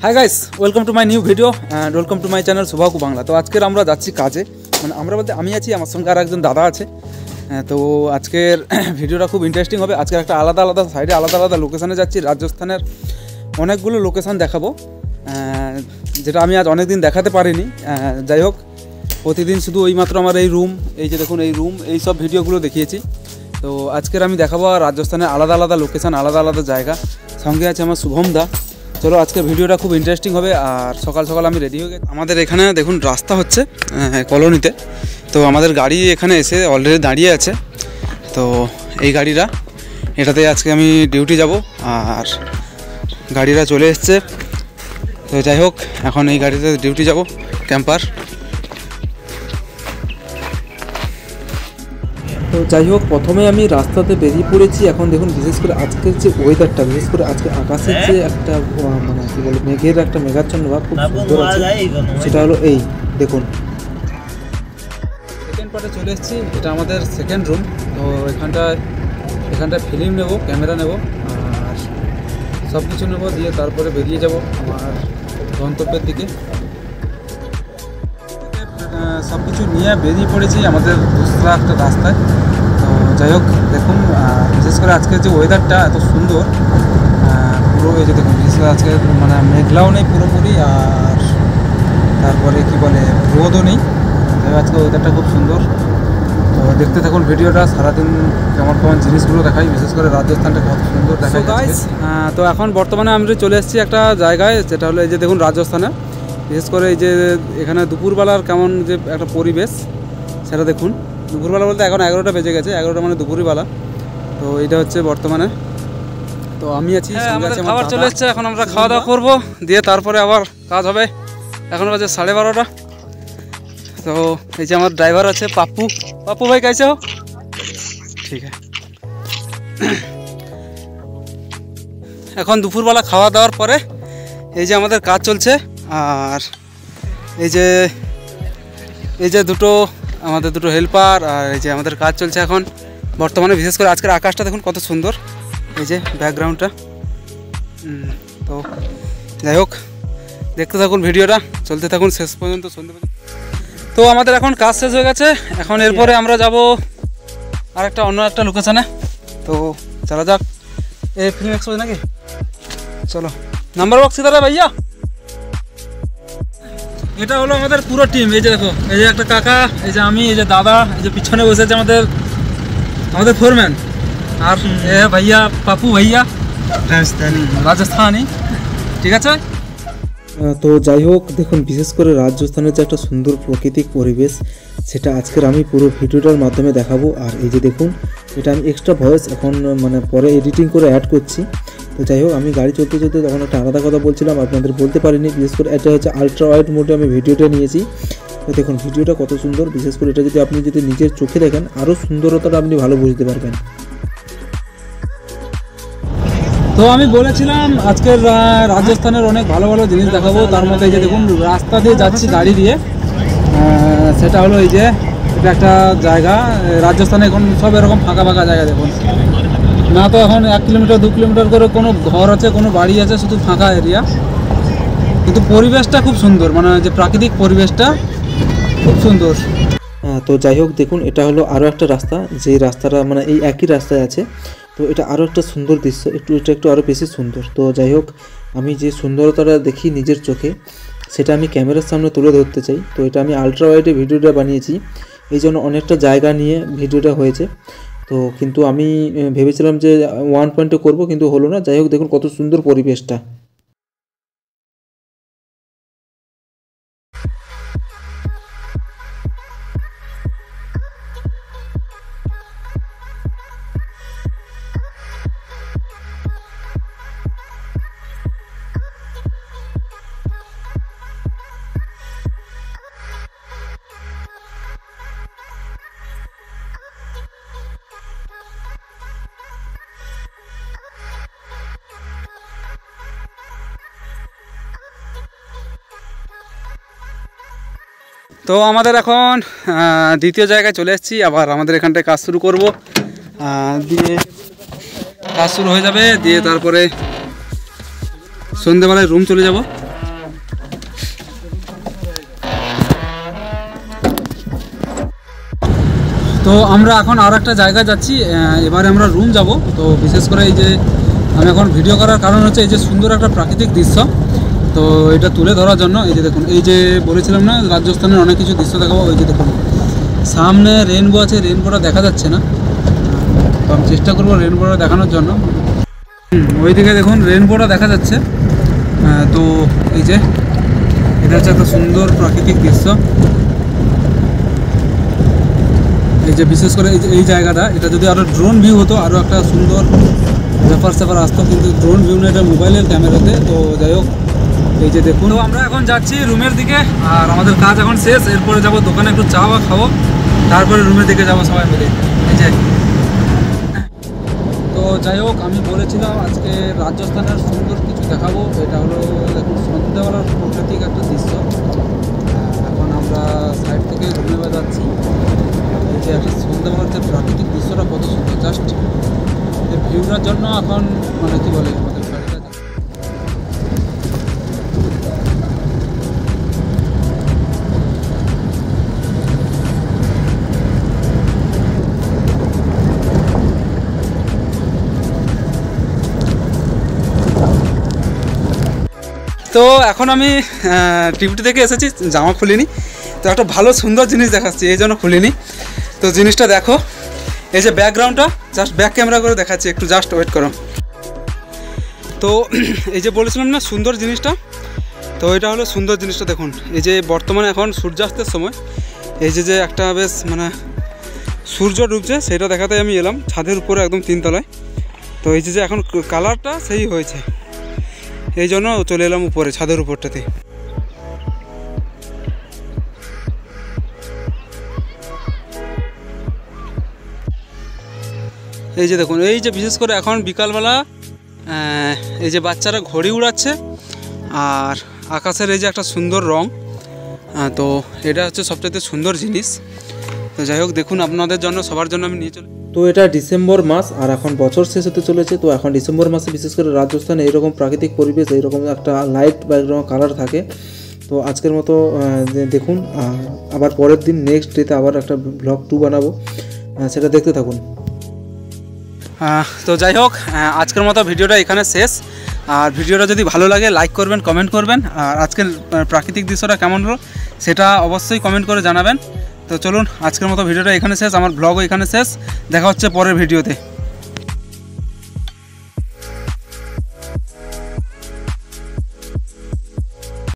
Hi guys, welcome to my new video and welcome to my channel Shubhaku Bangla. তো আজকের আমরা যাচ্ছি কাজে, মানে আমরা বলতে আমি আছি, আমার সঙ্গে আর একজন দাদা আছে। তো আজকের ভিডিওটা খুব ইন্টারেস্টিং হবে। আজকের একটা আলাদা আলাদা সাইডে আলাদা আলাদা লোকেশানে যাচ্ছি। রাজস্থানের অনেকগুলো লোকেশান দেখাবো, যেটা আমি আজ অনেক দিন দেখাতে পারিনি। যাই হোক, প্রতিদিন শুধু এইমাত্র আমার এই রুম, এই যে দেখুন এই রুম, এই সব ভিডিওগুলো দেখিয়েছি। তো আজকের আমি দেখাবো রাজস্থানের আলাদা আলাদা লোকেশান, আলাদা আলাদা জায়গা। সঙ্গে আছে আমার শুভম দা। চলো আজকের ভিডিওটা খুব ইন্টারেস্টিং হবে। আর সকাল সকাল আমি রেডি হয়ে গেছি। আমাদের এখানে দেখুন রাস্তা হচ্ছে কলোনিতে। তো আমাদের গাড়ি এখানে এসে অলরেডি দাঁড়িয়ে আছে। তো এই গাড়িটা, এটাতে আজকে আমি ডিউটি যাব। আর গাড়িটা চলে এসছে। তো যাই হোক, এখন এই গাড়িতে ডিউটি যাব, ক্যাম্পার। তো যাই হোক, প্রথমে আমি রাস্তাতে বেরিয়ে পড়েছি। এখন দেখুন, বিশেষ করে আজকের যে ওয়েদারটা, বিশেষ করে আজকে আকাশের যে একটা মানে কী বলে মেঘের একটা মেঘাচ্ছন্ন ভাব খুব সুন্দর আছে। সেটা হলো এই দেখুন, সেকেন্ড পার্টে চলে এসেছি। এটা আমাদের সেকেন্ড রুম। তো এখানটায় ফিল্ম নেব, ক্যামেরা নেব, আর সব কিছু নেব, দিয়ে তারপরে বেরিয়ে যাব আমার গন্তব্যের দিকে। সব কিছু নিয়ে বেরিয়ে পড়েছি আমাদের দুসরা একটা রাস্তায়। তো যাই হোক, দেখুন বিশেষ করে আজকের যে ওয়েদারটা এত সুন্দর, পুরো এই যে দেখুন, বিশেষ করে আজকে মানে মেঘলাও নেই পুরোপুরি, আর তারপরে কি বলে রোদও নেই। যাই হোক, আজকে ওয়েদারটা খুব সুন্দর। তো দেখতে থাকুন ভিডিওটা, সারাদিন কেমন কেমন জিনিসগুলো দেখাই, বিশেষ করে রাজস্থানটা কত সুন্দর দেখাই। তো এখন বর্তমানে আমরা চলে এসেছি একটা জায়গায়, যেটা হলো এই যে দেখুন রাজস্থানে। বিশেষ করে এই যে এখানে দুপুরবেলার কেমন যে একটা পরিবেশ, সেটা দেখুন। দুপুরবেলা বলতে এখন 11টা বেজে গেছে, 11টা মানে দুপুরবেলা। তো এটা হচ্ছে বর্তমানে। তো আমি আছি, খাবার চলে এসছে। এখন আমরা খাওয়া দাওয়া করবো, দিয়ে তারপরে আবার কাজ হবে। এখন বাজে 12:30। তো এই যে আমার ড্রাইভার আছে পাপ্পু ভাই, कैसे हो? ঠিক আছে। এখন দুপুরবেলা খাওয়া দাওয়ার পরে এই যে আমাদের কাজ চলছে। আর এই যে আমাদের দুটো হেল্পার, আর এই যে আমাদের কাজ চলছে এখন বর্তমানে। বিশেষ করে আজকের আকাশটা দেখুন কত সুন্দর, এই যে ব্যাকগ্রাউন্ডটা। তো যাই হোক, দেখতে থাকুন ভিডিওটা, চলতে থাকুন শেষ পর্যন্ত, শুনতে পর্যন্ত। তো আমাদের এখন কাজ শেষ হয়ে গেছে। এখন এরপরে আমরা যাব অন্য একটা লোকেশানে। তো চলা যাক। এই ফিল্ম এক্সপোজ নাকি? চলো, নাম্বার বক্স কিধার है भैया? এটা হলো আমাদের পুরো টিম। এই যে দেখো, এই যে একটা কাকা, এই যে আমি, এই যে দাদা, এই যে পিছনে বসে আছে আমাদের ফোরম্যান। আর এ ভাইয়া পাপু ভাইয়া, রাজস্থানি। ঠিক আছে। তো যাই হোক, দেখুন বিশেষ করে রাজস্থানের যে একটা সুন্দর প্রাকৃতিক পরিবেশ, সেটা আজকের আমি পুরো ভিডিওটার মাধ্যমে দেখাবো। আর এই যে দেখুন, এটা আমি এক্সট্রা ভয়েস এখন মানে পরে এডিটিং করে অ্যাড করছি। তো যাই হোক, আমি গাড়ি চলতে চলতে তখন একটা আলাদা কথা বলছিলাম, আপনাদের বলতে পারিনি। বিশেষ করে এটা হচ্ছে আলট্রা ওয়াইড মোডে আমি ভিডিওটা নিয়েছি। তো দেখুন ভিডিওটা কত সুন্দর। বিশেষ করে এটা যদি আপনি নিজের চোখে দেখেন, আরও সুন্দরতাটা আপনি ভালো বুঝতে পারবেন। তো আমি বলেছিলাম আজকের রাজস্থানের অনেক ভালো ভালো জিনিস দেখাবো। তার মধ্যে এই যে দেখুন, রাস্তা দিয়ে যাচ্ছি গাড়ি দিয়ে। সেটা হলো এই যে এটা একটা জায়গা, রাজস্থানে এখন সব এরকম ফাঁকা ফাঁকা জায়গা দেখুন না। তো এখন 1 কিলোমিটার 2 কিলোমিটার করে কোনো ঘর আছে, কোনো বাড়ি আছে, শুধু ফাঁকা এরিয়া। কিন্তু পরিবেশটা খুব সুন্দর, মানে যে প্রাকৃতিক পরিবেশটা খুব সুন্দর। তো যাই হোক, দেখুন এটা হলো আরও একটা রাস্তা, যে রাস্তাটা মানে এই একই রাস্তায় আছে। তো এটা আরও একটা সুন্দর দৃশ্য, এটা একটু আরও বেশি সুন্দর। তো যাই হোক, আমি যে সুন্দরতাটা দেখি নিজের চোখে, সেটা আমি ক্যামেরার সামনে তুলে ধরতে চাই। তো এটা আমি আলট্রা ওয়াইডে ভিডিওটা বানিয়েছি, এই জন্য অনেকটা জায়গা নিয়ে ভিডিওটা হয়েছে। তো কিন্তু আমি ভেবেছিলাম যে 1 পয়েন্টে করবো, কিন্তু হলো না। যাই হোক, দেখুন কত সুন্দর পরিবেশটা। তো আমাদের এখন দ্বিতীয় জায়গায় চলে এসেছি। আবার আমাদের এখানটায় কাজ শুরু করব, দিয়ে কাজ শুরু হয়ে যাবে, দিয়ে তারপরে সন্ধ্যেবেলায় রুম চলে যাব। তো আমরা এখন আর একটা জায়গায় যাচ্ছি, এবারে আমরা রুম যাব। তো বিশেষ করে এই যে আমি এখন ভিডিও করার কারণ হচ্ছে এই যে সুন্দর একটা প্রাকৃতিক দৃশ্য, তো এটা তুলে ধরার জন্য। এই যে দেখুন, এই যে বলেছিলাম না রাজস্থানের অনেক কিছু দৃশ্য দেখাবো। ওই যে দেখুন সামনে রেনবো আছে, রেনবোটা দেখা যাচ্ছে না, তো আমি চেষ্টা করবো রেনবোটা দেখানোর জন্য। ওইদিকে দেখুন রেনবোটা দেখা যাচ্ছে। তো এই যে এটা হচ্ছে একটা সুন্দর প্রাকৃতিক দৃশ্য। এই যে বিশেষ করে এই জায়গাটা, এটা যদি আরও ড্রোন ভিউ হতো আরও একটা সুন্দর ব্যাপার স্যাপার আসতো, কিন্তু ড্রোন ভিউ না, এটা মোবাইলের ক্যামেরাতে। তো যাই হোক, এই যে দেখুন। তো আমরা এখন যাচ্ছি রুমের দিকে, আর আমাদের কাজ এখন শেষ। এরপরে যাব দোকানে একটু চা বা খাবো, তারপরে রুমের দিকে যাবো সবাই মিলে। এই যে তো যাই হোক, আমি বলেছিলাম আজকে রাজস্থানের সুন্দর কিছু দেখাবো। এটা হলো দেখুন সন্ধ্যাবেলার প্রাকৃতিক একটা দৃশ্য। এখন আমরা সাইড থেকে রুমে যাচ্ছি। এই যে একটা সন্ধ্যাবেলার যে প্রাকৃতিক দৃশ্যটা কত সুন্দর, জাস্ট এই ভিউটার জন্য এখন মানে কী বলে আমাদের গাড়িটা। তো এখন আমি টিভিটি থেকে এসেছি, জামা খুলিনি। তো একটা ভালো সুন্দর জিনিস দেখাচ্ছি, এই জন্য খুলিনি। তো জিনিসটা দেখো, এই যে ব্যাকগ্রাউন্ডটা জাস্ট ব্যাক ক্যামেরা করে দেখাচ্ছি, একটু জাস্ট ওয়েট করো। তো এই যে বলেছিলাম না সুন্দর জিনিসটা, তো এটা হলো সুন্দর জিনিসটা। দেখুন এই যে বর্তমানে এখন সূর্যাস্তের সময়, এই যে একটা বেশ মানে সূর্য ডুবছে, সেটা দেখাতে আমি এলাম ছাদের উপরে একদম 3 তলায়। তো এই যে এখন কালারটা সেই হয়েছে, এই জন্য চলে এলাম উপরে ছাদের উপরটাতে। এই যে দেখুন, এই যে বিশেষ করে এখন বিকালবেলা এই যে বাচ্চারা ঘড়ি উড়াচ্ছে, আর আকাশের এই যে একটা সুন্দর রং, তো এটা হচ্ছে সবচেয়ে সুন্দর জিনিস। তো যাই হোক, দেখুন আপনাদের জন্য সবার জন্য আমি নিয়ে চলে। তো এটা ডিসেম্বর মাস, আর এখন বছর শেষ হতে চলেছে। তো এখন ডিসেম্বর মাসে বিশেষ করে রাজস্থানে এইরকম প্রাকৃতিক পরিবেশ, এইরকম একটা লাইট বা এরকম কালার থাকে। তো আজকের মতো দেখুন, আবার পরের দিন নেক্সট ডেতে আবার একটা ব্লগ 2 বানাবো, সেটা দেখতে থাকুন। তো যাই হোক, আজকের মতো ভিডিওটা এখানে শেষ। আর ভিডিওটা যদি ভালো লাগে লাইক করবেন, কমেন্ট করবেন। আর আজকের প্রাকৃতিক দৃশ্যটা কেমন হলো সেটা অবশ্যই কমেন্ট করে জানাবেন। তো চলুন, আজকের মতো ভিডিওটা এখানে শেষ, আমার ব্লগও এখানে শেষ। দেখা হচ্ছে পরের ভিডিওতে।